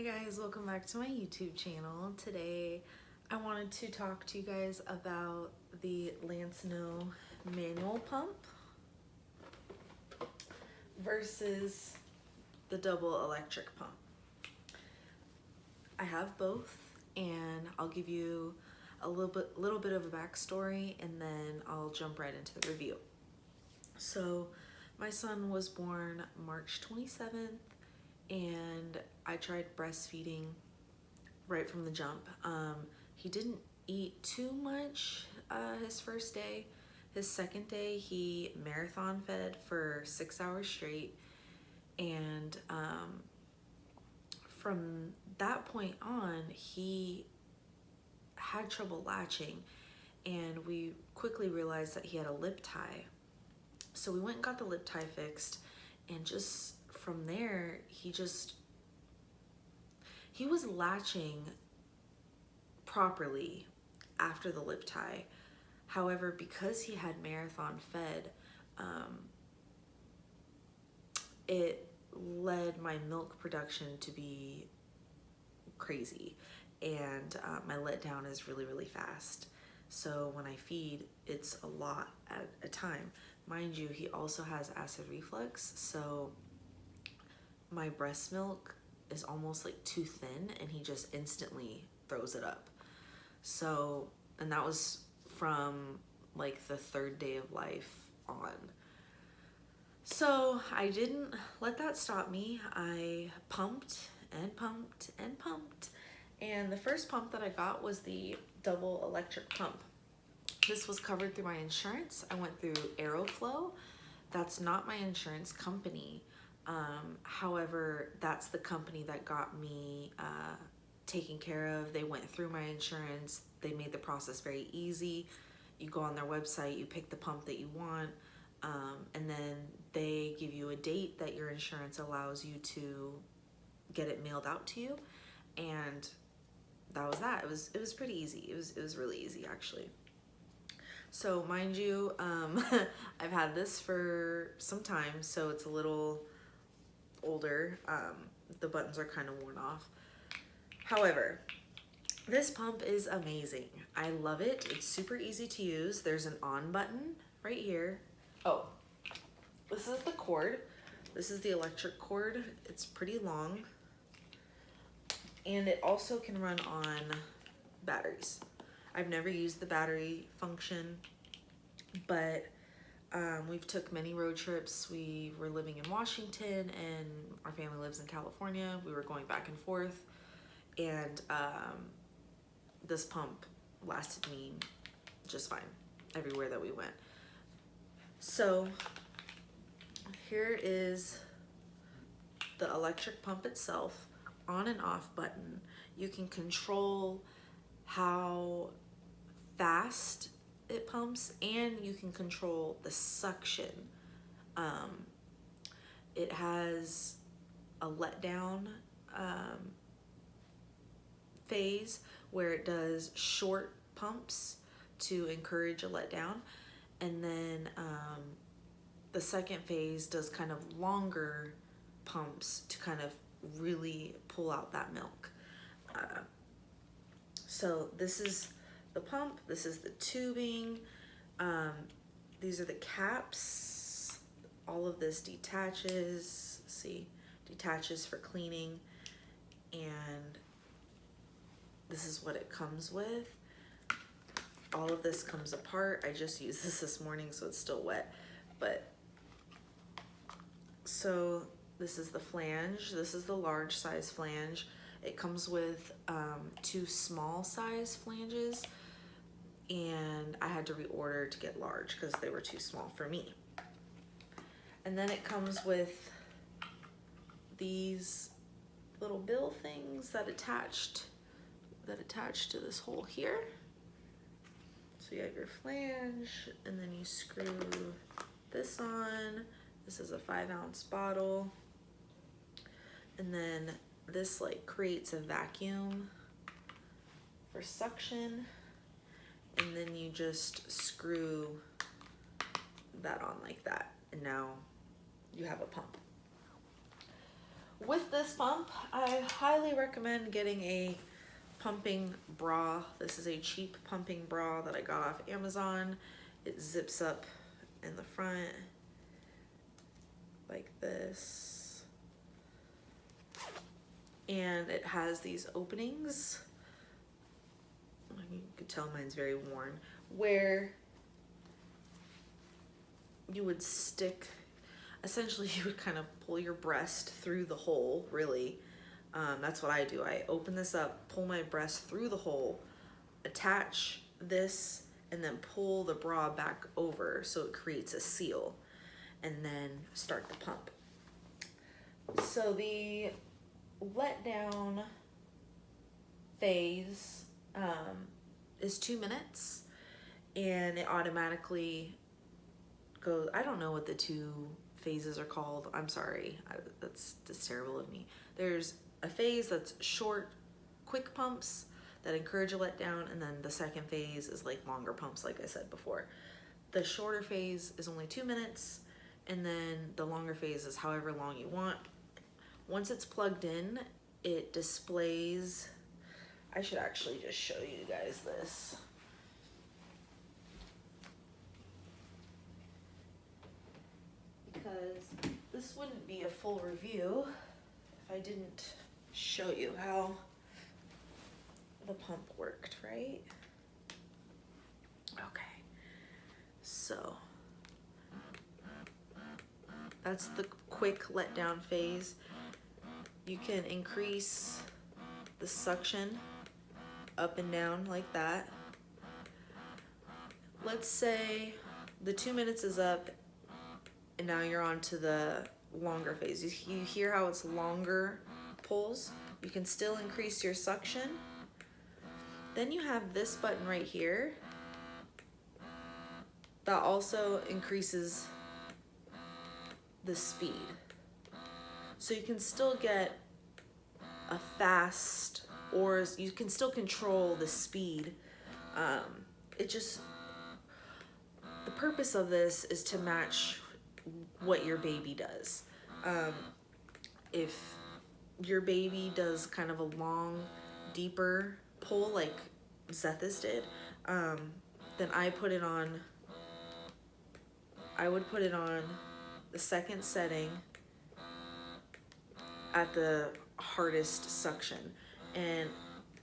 Hey guys, welcome back to my YouTube channel. Today I wanted to talk to you guys about the Lansinoh Manual Pump versus the Double Electric Pump. I have both and I'll give you a little bit of a backstory and then I'll jump right into the review. So my son was born March 27th and I tried breastfeeding right from the jump. He didn't eat too much his first day. His second day, he marathon fed for 6 hours straight. And from that point on, he had trouble latching. And we quickly realized that he had a lip tie. So we went and got the lip tie fixed. And just from there, he was latching properly after the lip tie. However, because he had marathon fed, it led my milk production to be crazy. And my letdown is really, really fast. So when I feed, it's a lot at a time. Mind you, he also has acid reflux, so my breast milk is almost like too thin and he just instantly throws it up. So, and that was from like the third day of life on. So I didn't let that stop me. I pumped and pumped and pumped. And the first pump that I got was the Double Electric Pump. This was covered through my insurance. I went through Aeroflow. That's not my insurance company. However, that's the company that got me taken care of. They went through my insurance. They made the process very easy. You go on their website, you pick the pump that you want, and then they give you a date that your insurance allows you to get it mailed out to you. And that was that. It was pretty easy. It was really easy actually. So mind you, I've had this for some time, so it's a little older. The buttons are kind of worn off. However, this pump is amazing. I love it. It's super easy to use. There's an on button right here. Oh, this is the cord. This is the electric cord. It's pretty long. And it also can run on batteries. I've never used the battery function, but we've took many road trips. We were living in Washington and our family lives in California. We were going back and forth, and this pump lasted me just fine everywhere that we went. So here is the electric pump itself, on and off button. You can control how fast it pumps and you can control the suction. It has a letdown phase where it does short pumps to encourage a letdown, and then the second phase does kind of longer pumps to kind of really pull out that milk. So this is the pump, this is the tubing, these are the caps. All of this detaches, see, detaches for cleaning, and this is what it comes with. All of this comes apart. I just used this morning, so it's still wet, but so this is the flange. This is the large size flange. It comes with 2 small size flanges, and I had to reorder to get large because they were too small for me. And then it comes with these little bill things that attach to this hole here. So you have your flange, and then you screw this on. This is a 5-ounce bottle. And then this like creates a vacuum for suction, and then you just screw that on like that, and now you have a pump. With this pump, I highly recommend getting a pumping bra. This is a cheap pumping bra that I got off Amazon. It zips up in the front like this. And it has these openings. You can tell mine's very worn, where you would stick, essentially you would kind of pull your breast through the hole, really. That's what I do. I open this up, pull my breast through the hole, attach this, and then pull the bra back over so it creates a seal, and then start the pump. So the letdown phase is 2 minutes, and it automatically goes. I don't know what the 2 phases are called. I'm sorry, that's terrible of me. There's a phase that's short, quick pumps that encourage a letdown, and then the second phase is like longer pumps, like I said before. The shorter phase is only 2 minutes, and then the longer phase is however long you want. Once it's plugged in, it displays, I should actually just show you guys this. Because this wouldn't be a full review if I didn't show you how the pump worked, right? Okay, so that's the quick letdown phase. You can increase the suction up and down like that. Let's say the 2 minutes is up and now you're on to the longer phase. You hear how it's longer pulls? You can still increase your suction. Then you have this button right here that also increases the speed. So you can still get a fast, or you can still control the speed. The purpose of this is to match what your baby does. If your baby does kind of a long, deeper pull like Zethis did, then I would put it on the second setting at the hardest suction. And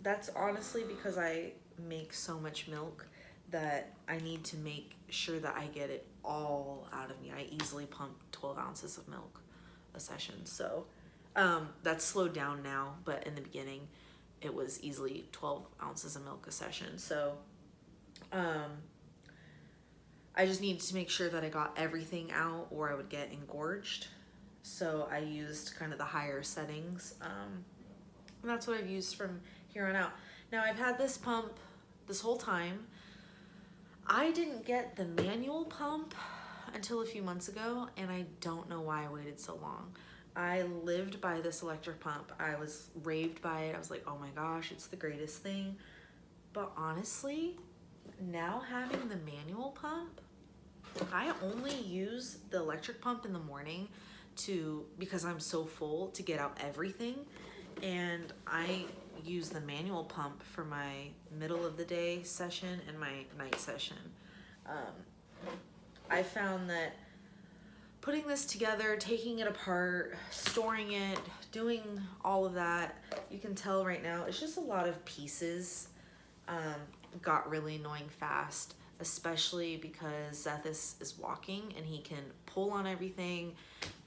that's honestly because I make so much milk that I need to make sure that I get it all out of me. I easily pump 12 ounces of milk a session. So that's slowed down now, but in the beginning it was easily 12 ounces of milk a session. So I just needed to make sure that I got everything out or I would get engorged. So I used kind of the higher settings. And that's what I've used from here on out. Now I've had this pump this whole time. I didn't get the manual pump until a few months ago, and I don't know why I waited so long. I lived by this electric pump. I was raved by it. I was like, oh my gosh, it's the greatest thing. But honestly, now having the manual pump, I only use the electric pump in the morning because I'm so full, to get out everything. And I use the manual pump for my middle of the day session and my night session. I found that putting this together, taking it apart, storing it, doing all of that, you can tell right now it's just a lot of pieces. Got really annoying fast, especially because Zethis is walking and he can pull on everything,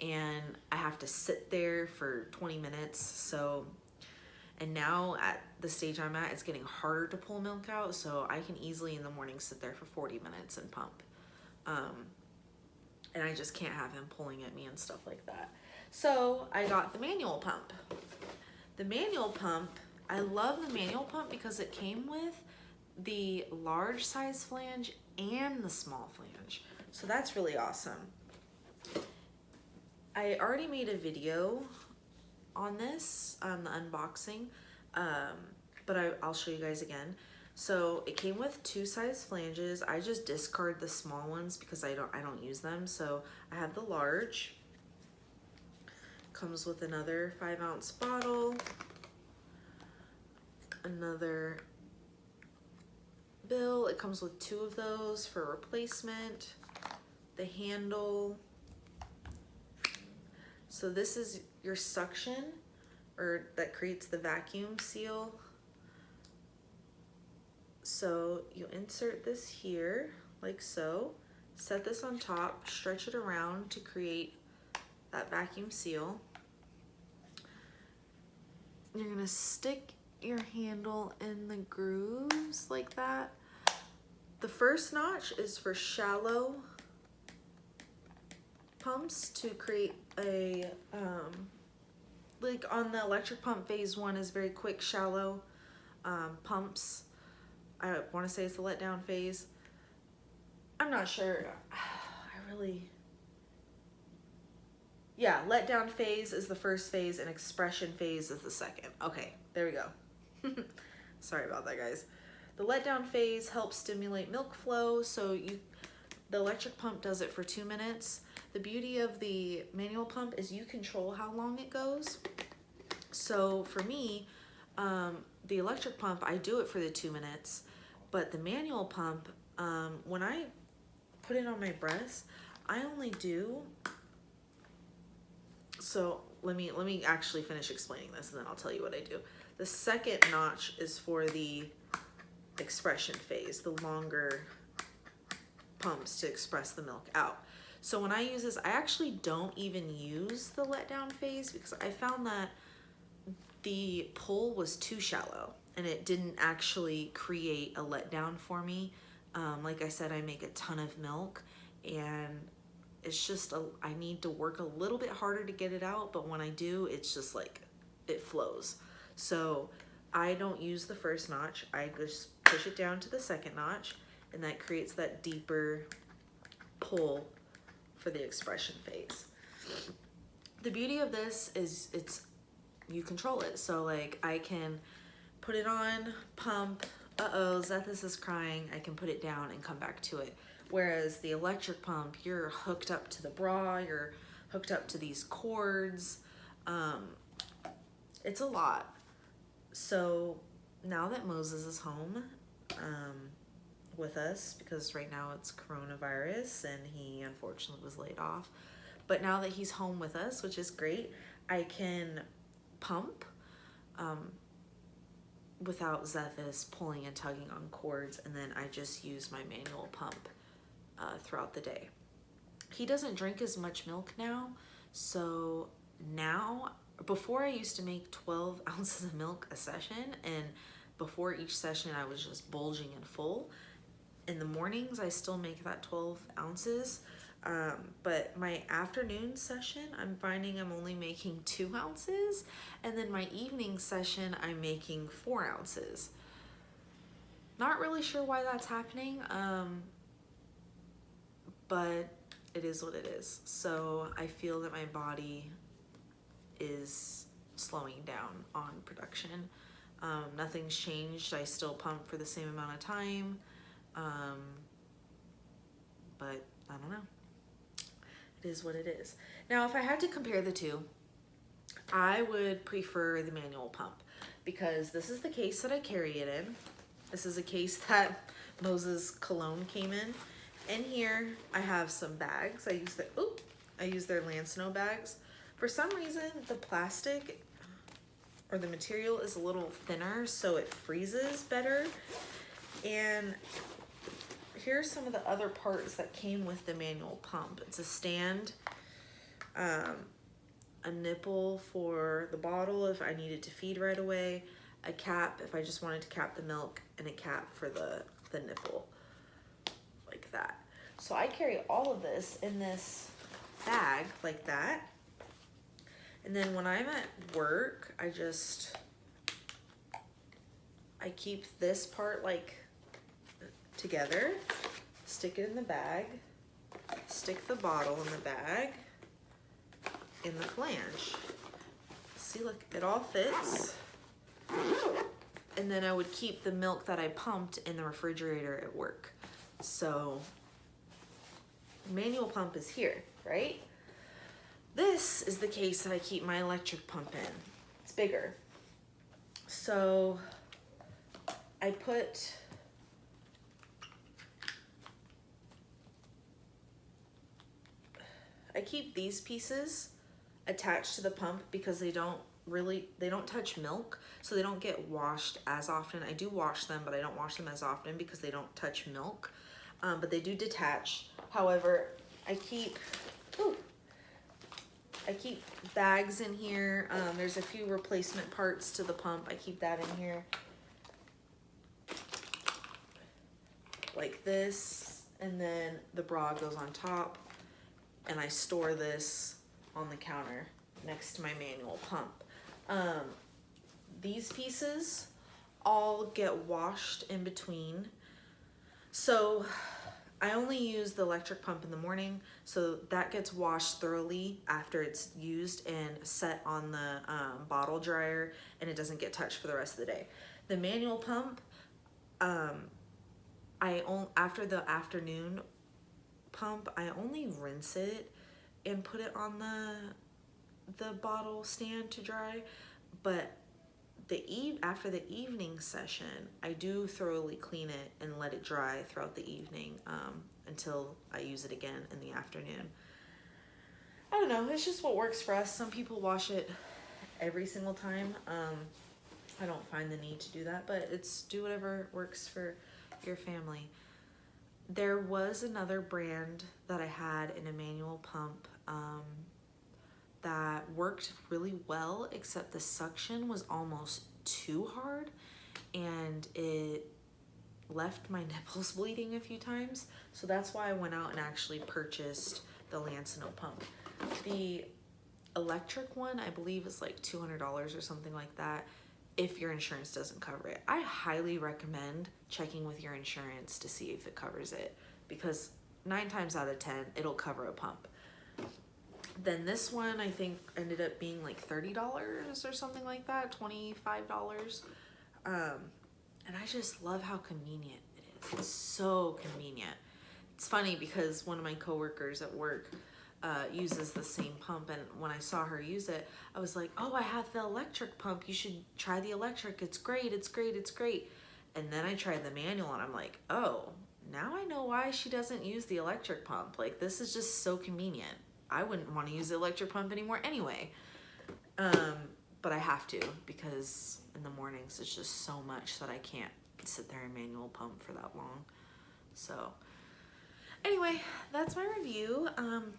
and I have to sit there for 20 minutes. So, and now at the stage I'm at, it's getting harder to pull milk out, so I can easily in the morning sit there for 40 minutes and pump. And I just can't have him pulling at me and stuff like that. So I got the manual pump. The manual pump, I love the manual pump because it came with the large size flange and the small flange. So that's really awesome. I already made a video on this, the unboxing, but I'll show you guys again. So it came with 2 size flanges. I just discard the small ones because I don't use them. So I have the large. comes with another 5-ounce bottle, another bill. It comes with 2 of those for replacement, the handle. So this is your suction, or that creates the vacuum seal. So you insert this here like so, set this on top, stretch it around to create that vacuum seal. You're gonna stick your handle in the grooves like that. The first notch is for shallow pumps to create a, like on the electric pump, phase 1 is very quick, shallow pumps. I want to say it's the letdown phase. I'm not sure. Yeah, letdown phase is the first phase and expression phase is the second. Okay, there we go. Sorry about that, guys. The letdown phase helps stimulate milk flow, so the electric pump does it for 2 minutes. The beauty of the manual pump is you control how long it goes. So for me, the electric pump, I do it for the 2 minutes, but the manual pump, when I put it on my breast, I only do, so let me actually finish explaining this and then I'll tell you what I do. The second notch is for the expression phase, the longer pumps to express the milk out. So when I use this, I actually don't even use the letdown phase because I found that the pull was too shallow and it didn't actually create a letdown for me. Like I said, I make a ton of milk and it's just, I need to work a little bit harder to get it out, but when I do, it's just like, it flows. So I don't use the first notch. I just push it down to the second notch and that creates that deeper pull for the expression phase. The beauty of this is you control it. So like I can put it on, pump, Zethus is crying, I can put it down and come back to it. Whereas the electric pump, you're hooked up to the bra, you're hooked up to these cords. It's a lot. So now that Moses is home with us, because right now it's coronavirus and he unfortunately was laid off, but now that he's home with us, which is great, I can pump without Zethus pulling and tugging on cords, and then I just use my manual pump throughout the day. He doesn't drink as much milk now, so now, before I used to make 12 ounces of milk a session, and before each session I was just bulging and full. In the mornings I still make that 12 ounces, but my afternoon session I'm finding I'm only making 2 ounces, and then my evening session I'm making 4 ounces. Not really sure why that's happening, but it is what it is. So I feel that my body is slowing down on production. Nothing's changed. I still pump for the same amount of time, but I don't know. It is what it is. Now, if I had to compare the two, I would prefer the manual pump because this is the case that I carry it in. This is a case that Moses' cologne came in. In here, I have some bags. I use their Lansinoh bags. For some reason, the plastic or the material is a little thinner, so it freezes better. And here's some of the other parts that came with the manual pump. It's a stand, a nipple for the bottle if I needed to feed right away, a cap if I just wanted to cap the milk, and a cap for the nipple, like that. So I carry all of this in this bag like that. And then when I'm at work, I keep this part like together, stick it in the bag, stick the bottle in the bag, in the flange. See, look, it all fits. And then I would keep the milk that I pumped in the refrigerator at work. So manual pump is here, right? This is the case that I keep my electric pump in. It's bigger. So I keep these pieces attached to the pump because they don't touch milk, so they don't get washed as often. I do wash them, but I don't wash them as often because they don't touch milk, but they do detach. However, I keep bags in here. There's a few replacement parts to the pump. I keep that in here. Like this, and then the bra goes on top, and I store this on the counter next to my manual pump. These pieces all get washed in between. So I only use the electric pump in the morning, so that gets washed thoroughly after it's used and set on the bottle dryer, and it doesn't get touched for the rest of the day. The manual pump, after the afternoon pump, I only rinse it and put it on the bottle stand to dry, but after the evening session, I do thoroughly clean it and let it dry throughout the evening until I use it again in the afternoon. I don't know, it's just what works for us. Some people wash it every single time. I don't find the need to do that, but do whatever works for your family. There was another brand that I had in a manual pump that worked really well, except the suction was almost too hard and it left my nipples bleeding a few times. So that's why I went out and actually purchased the Lansinoh pump. The electric one, I believe, is like $200 or something like that if your insurance doesn't cover it. I highly recommend checking with your insurance to see if it covers it, because 9 times out of 10, it'll cover a pump. Then this one, I think, ended up being like $30 or something like that, $25. And I just love how convenient it is. It's so convenient. It's funny because one of my coworkers at work uses the same pump, and when I saw her use it, I was like, oh, I have the electric pump. You should try the electric. It's great, it's great, it's great. And then I tried the manual and I'm like, oh, now I know why she doesn't use the electric pump. Like, this is just so convenient. I wouldn't want to use the electric pump anymore anyway. But I have to, because in the mornings it's just so much that I can't sit there and manual pump for that long. So anyway, that's my review.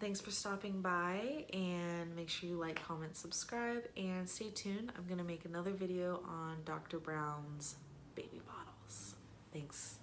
Thanks for stopping by, and make sure you like, comment, subscribe, and stay tuned. I'm gonna make another video on Dr. Brown's baby bottles. Thanks.